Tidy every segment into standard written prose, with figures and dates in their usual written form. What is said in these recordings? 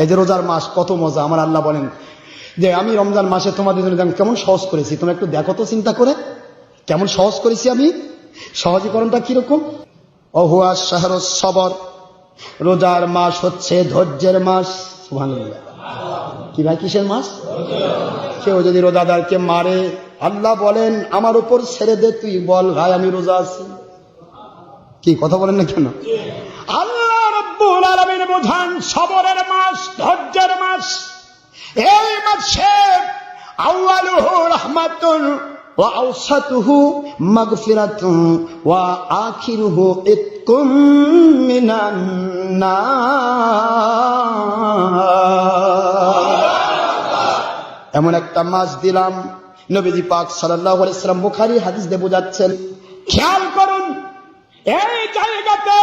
এই যে রোজার মাস কত মজা। আমার আল্লাহ বলেন যে আমি রমজান মাসে তোমাদের জন্য কেমন সহজ করেছি, তোমরা একটু দেখো তো চিন্তা করে কেমন সহজ করেছি আমি। সহজীকরণটা কিরকম? অহুয়া শাহরুস সবর, রোজার মাস হচ্ছে ধৈর্যের মাস। সুবহানাল্লাহ। কি ভাই, কিসের মাস? কেউ যদি রোজাদারকে মারে, আল্লাহ বলেন আমার উপর ছেড়ে দে, তুই বল ভাই আমি রোজা আছি। কি কথা বলেন না কেন? আল্লাহ রাব্বুল আলামিন বোঝান সবরের মাস, ধৈর্যের মাস। এই মাসে আউয়ালুহু রাহমাতুন ওয়া আওসাতুহু মাগফিরাতুন ওয়া আখিরুহু ইতকুম মিনান নার। এমন একটা মাস দিলাম, নবীজি পাক সাল্লাল্লাহু আলাইহি ওয়াসাল্লাম বুখারী হাদিস দিয়ে বোঝাচ্ছেন। খেয়াল করুন, এই জায়গাতে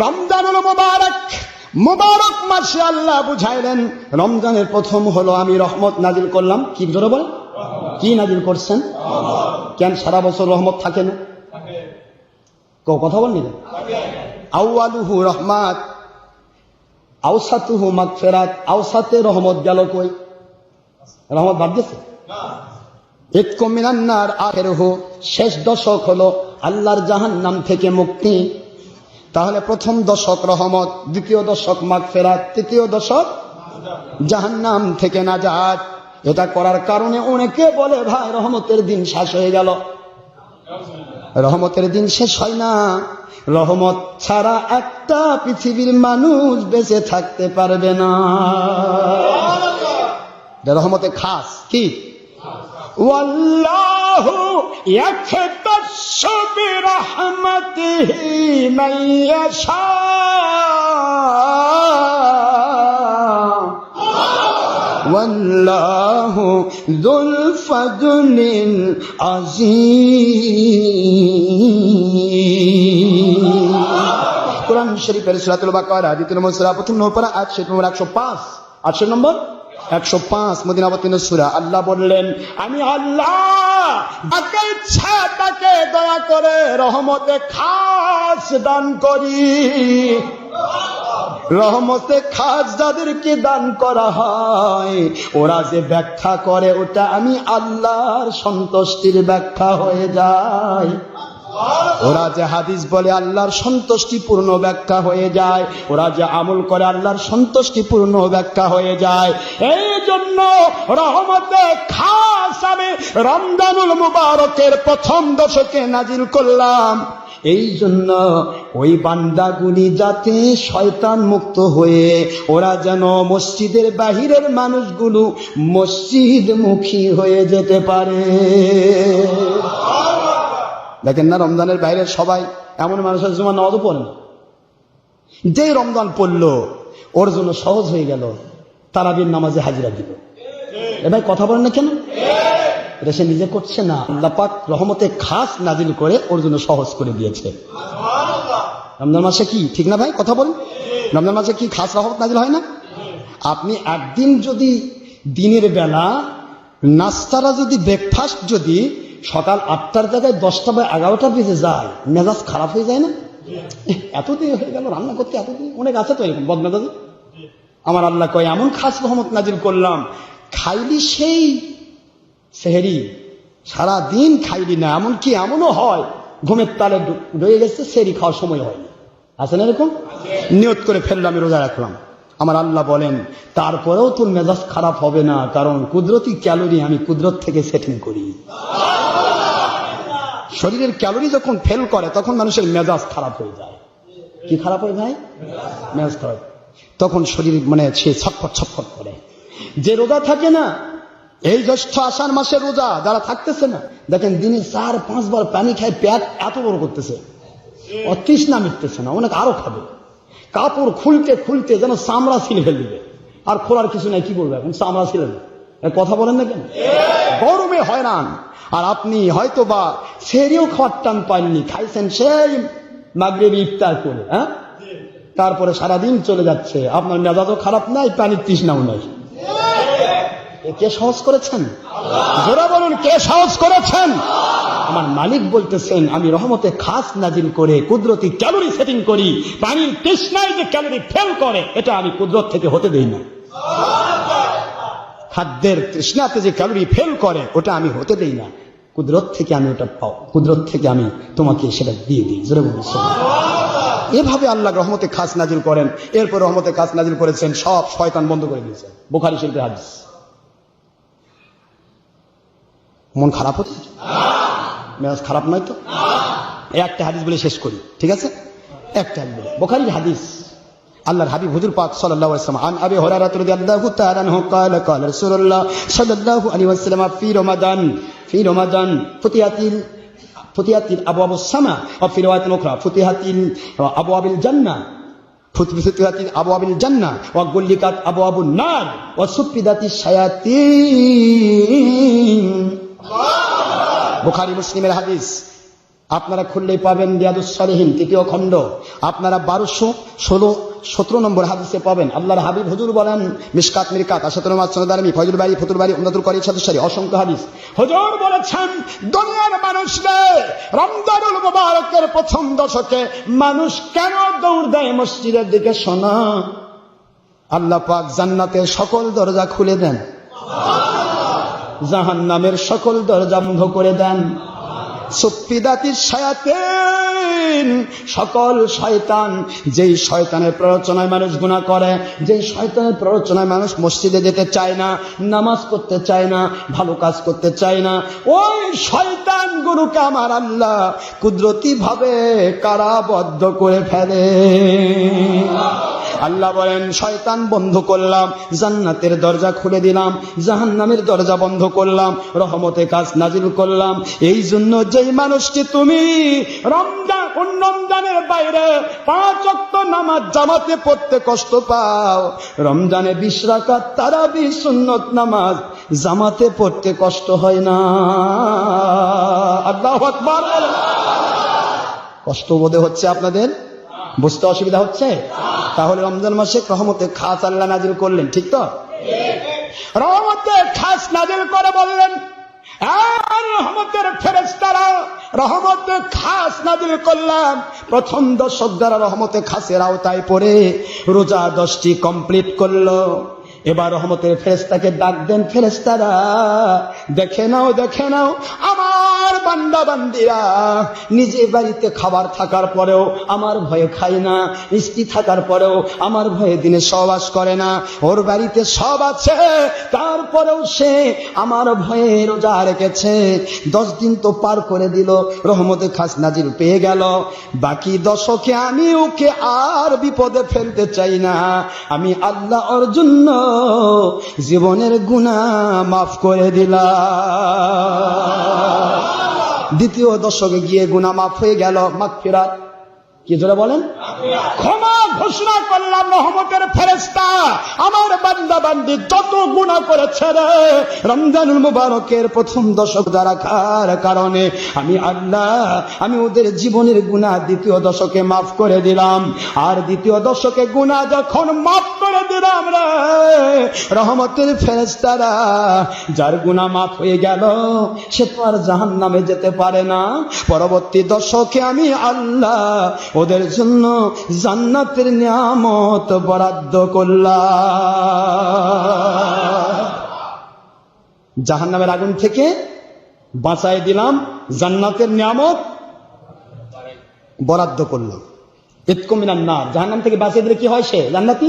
রমজানুল মুবারক, মুবারক মাসে আল্লাহ বুঝাইলেন রমজানের প্রথম হলো আমি রহমত নাজিল করলাম। কি জোরে বল, কি নাজিল করছেন? কেন সারা বছর রহমত থাকে না? কথা বলনি। আউয়ালুহু রহমাত, আওসাতুহু মাগফিরাত। আওসাতে রহমত গেল কই? রহমত বাদ গেছে। ইতকুম মিনান নার, আখিরুহু শেষ দশক হলো আল্লাহর জাহান্নাম থেকে মুক্তি। তাহলে প্রথম দশক রহমত, দ্বিতীয় দশক মাগফিরাত, তৃতীয় দশক জাহান্নাম থেকে নাজাত। এটা করার কারণে অনেকে বলে ভাই রহমতের দিন শেষ হয়ে গেল। রহমতের দিন শেষ হয় না। রহমত ছাড়া একটা পৃথিবীর মানুষ বেঁচে থাকতে পারবে না। রহমতে খাস কি? ওয়াল্লাহু ইয়াখতাসু বিরহমাতিহি মান ইয়াশা। ওয়াল্লাহু যুল ফাদলিল আযীম। কোরআন শরীফের সূরাতুল বাকারা দ্বিতীয় নম্বর সূরা প্রথম নম্বর আয়াত নম্বর 105, 8 নম্বর 105 মদিনাবতীর সূরা। আল্লাহ বললেন আমি আল্লাহ যাকে ইচ্ছা তাকে দয়া করে রহমতে খাস দান করি। রহমতে খাস যাদেরকে দান করা হয়, ওরা যে ব্যাখ্যা করে ওটা আমি আল্লাহর সন্তুষ্টির ব্যাখ্যা হয়ে যায়। ওরা যে হাদিস বলে আল্লাহর সন্তুষ্টিপূর্ণ ব্যাখ্যা হয়ে যায়। ওরা যে আমল করে আল্লাহর সন্তুষ্টিপূর্ণ ব্যাখ্যা হয়ে যায়। এই জন্য রহমতে খাস আমি রমজানুল মুবারকের প্রথম দশকে নাজিল করলাম। এই জন্য ওই বান্দাগুলি যাতে শয়তান মুক্ত হয়ে ওরা যেন মসজিদের বাহিরের মানুষগুলো মসজিদমুখী হয়ে যেতে পারে। দেখেন না, রমজানের বাইরের সবাই এমন মানুষের জন্য নামাজও পড়ে না। যে রমজান পড়লো ওর জন্য সহজ হয়ে গেল তারাবির নামাজে হাজিরা দিল। এবার কথা বলেন না কেন? এটা সে নিজে করছে না, আল্লাহ পাক রহমতে খাস নাজিল করে ওর জন্য সহজ করে দিয়েছে। রমজান মাসে কি ঠিক না ভাই? কথা বলেন, রমজান মাসে কি খাস রহমত নাজিল হয় না? আপনি একদিন যদি দিনের বেলা নাস্তারা যদি ব্রেকফাস্ট যদি সকাল 8টার জায়গায় 10টা বা 11টা বেজে যায়, মেজাজ খারাপ হয়ে যায় না? এতদিন হয়ে গেল রান্না করতে, এতদিন অনেক আছে তো এরকম বদমেজাজ। আমার আল্লাহ কয় এমন খাস রহমত নাজিল করলাম, খাইলি সেই সেহেরি, সারা দিন খাইলি না। এমনকি এমনও হয় ঘুমের তালে রয়ে গেছে, সেহরি খাওয়ার সময় হয়নি। আছে না এরকম? নিয়ত করে ফেললাম আমি রোজা রাখলাম। আমার আল্লাহ বলেন তারপরেও তোর মেজাজ খারাপ হবে না, কারণ কুদরতি ক্যালোরি আমি কুদরত থেকে সেটিং করি। শরীরের ক্যালোরি যখন ফেল করে তখন মানুষের মেজাজ খারাপ হয়ে যায়। কি খারাপ হয়ে যায়? মেজাজ খারাপ। তখন শরীর মানে সে ছটফট ছটফট করে। যে রোজা থাকে না, এই জ্যৈষ্ঠ আষাঢ় মাসের রোজা যারা থাকতেছে না, দেখেন দিনে 4-5 বার পানি খায়, পেট এত বড় করতেছে, তৃষ্ণা মিটতেছে না, অনেক আরো খাবে। কাপড় খুলতে খুলতে যেন চামড়া ছিলে ফেল দিবে, আর খোলার কিছু নাই। কি বলবে এখন? চামড়া ছিলে না। কথা বলেন না কেন? গরমে হয়রান। আর আপনি হয়তো বা সেরিও খাওয়ার টান পাননি, খাইছেন সেই মাগরিবি ইফতার করে, হ্যাঁ, তারপরে সারাদিন চলে যাচ্ছে, আপনার মেজাজও খারাপ নাই, পানির তৃষ্ণাও নাই। কে সহজ করেছেন? জোরে বলুন, কে সহজ করেছেন? আমার মালিক বলতেছেন আমি রহমতে খাস নাজিল করে কুদরতি ক্যালোরি সেটিং করি, পানির তৃষ্ণায় যে ক্যালোরি ফেল করে এটা আমি কুদরত থেকে হতে দেই না। খাদ্যের তৃষ্ণাতে যে ক্যালোরি ফেল করে ওটা আমি হতে দেই না, কুদরত থেকে আমি ওটা পাও, কুদরত থেকে আমি তোমাকে সেটা দিয়ে দিই। জোরে বলুন সুবহানাল্লাহ। এভাবে আল্লাহ রহমতে খাস নাজিল করেন। এরপর রহমতে খাস নাজিল করেছেন সব শয়তান বন্ধ করে দিয়েছেন। বুখারী শরীফের হাদিস। মন খারাপ হচ্ছে? মেজাজ খারাপ নয় তো? একটা হাদিস বলে শেষ করি, ঠিক আছে? একটা হাদিস বলে, বুখারীর হাদিস। আল্লাহর হাবিব হুজুর পাক সাল্লাল্লাহু আলাইহি ওয়াসাল্লাম আন আবি হুরায়রা রাদিয়াল্লাহু তাআলা আনহু قال قال رسول الله صلى الله عليه وسلم في رمضان فتحت ابواب السماء وفي روايه اخرى فتحت ابواب الجنه وغلقت ابواب النار وصفدت الشياطين। বুখারী মুসলিমের হাদিস। আপনারা খুললেই পাবেন রিয়াদুস সালিহিন 3য় খণ্ড, আপনারা 1217 নম্বর হাদিসে পাবেন। আল্লাহর হাবিব হুজুর বলেন, মিশকাত মিরকাত আশাতুল মাসনাদ দারমি ফয়জুল বারী ফতুল বারী উমদাতুল কারী সদস্যরি অসংখ্য হাদিস। হুজুর বলেছেন দুনিয়ার মানুষদের রমজানুল মুবারকের প্রথম দশকে মানুষ কেন দৌড় দেয় মসজিদের দিকে? শোনা, আল্লাহ পাক জান্নাতের সকল দরজা খুলে দেন, জাহান্নামের সকল দরজা বন্ধ করে দেন। সুফিদাতিস শায়াতিন, সকল শয়তান, যেই শয়তানের প্ররোচনায় মানুষ গুনাহ করে, যেই শয়তানের প্ররোচনায় মানুষ মসজিদে যেতে চায় না, নামাজ পড়তে চায় না, ভালো কাজ করতে চায় না, ওই শয়তান গুলোকে আমার আল্লাহ কুদরতি ভাবে কারাবদ্ধ করে ফেলে। আল্লাহ বলেন শয়তান বন্ধ করলাম, জান্নাতের দরজা খুলে দিলাম, জাহান্নামের দরজা বন্ধ করলাম, রহমতে কাজ নাজিল করলাম। এই জন্য যেই মানুষকে তুমি রমজানের বাইরে 5 ওয়াক্ত নামাজ জামাতে পড়তে কষ্ট পাও, রমজানে 20 রাকাত তারাবি সুন্নত নামাজ জামাতে পড়তে কষ্ট হয় না। আল্লাহু আকবার। কষ্ট বোধ হচ্ছে আপনাদের? বুঝতে অসুবিধা হচ্ছে? তাহলে রমজান মাসে রহমতে খাস আল্লাহ নাজিল করলেন, ঠিক তো? রহমতে খাস নাজিল করে বললেন রহমতের ফেরেশতারা রহমতে খাস নাজিল করলাম। প্রথম দশক যারা রহমতে খাসের আওতায় পড়ে রোজা 10টি কমপ্লিট করলো, এবার রহমতের ফেরেশতাকে ডাক দেন, ফেরেশতারা দেখে নাও আমার বান্দা বান্দিরা নিজে বাড়িতে খাবার থাকার পরেও আমার ভয়ে খায় না, স্ত্রী থাকার পরেও আমার ভয়ে দিনে সহবাস করে না, ওর বাড়িতে সব আছে তারপরেও সে আমার ভয়ে রোজা রেখেছে। 10 দিন তো পার করে দিল, রহমতে খাস নাজিল পেয়ে গেল। বাকি দশকে আমি ওকে আর বিপদে ফেলতে চাই না, আমি আল্লাহ ওর জন্য জীবনের গুনাহ মাফ করে দিলাম। দ্বিতীয় দশকে গিয়ে গুনাহ মাফ হয়ে গেল, মাগফিরাত। কি জোরে বলেন? ক্ষমা ঘোষণা করলাম রহমতের ফেরেশতা আমার বান্দা বান্দি যত গুনাহ করেছে রে রমজানুল মুবারকের প্রথম দশক রাখার কারণে আমি আল্লাহ আমি ওদের জীবনের গুনাহ দ্বিতীয় দশকে মাফ করে দিলাম। আর দ্বিতীয় দশকে গুনাহ যখন মাফ করে দিলাম রে রহমতের ফেরেশতারা যার গুনাহ মাফ হয়ে গেল সে তো আর জাহান্নামে যেতে পারে না। পরবর্তী দশকে আমি আল্লাহ ওদের জন্য জান্নাতের নিয়ামত বরাদ্দ করলাম। জাহান্নামের আগুন থেকে বাঁচাই দিলাম, জান্নাতের নিয়ামত বরাদ্দ করলাম। ইতকুম মিনান নার, জাহান্নাম থেকে বাঁচিয়ে দিলে কি হয়? সে জান্নাতি।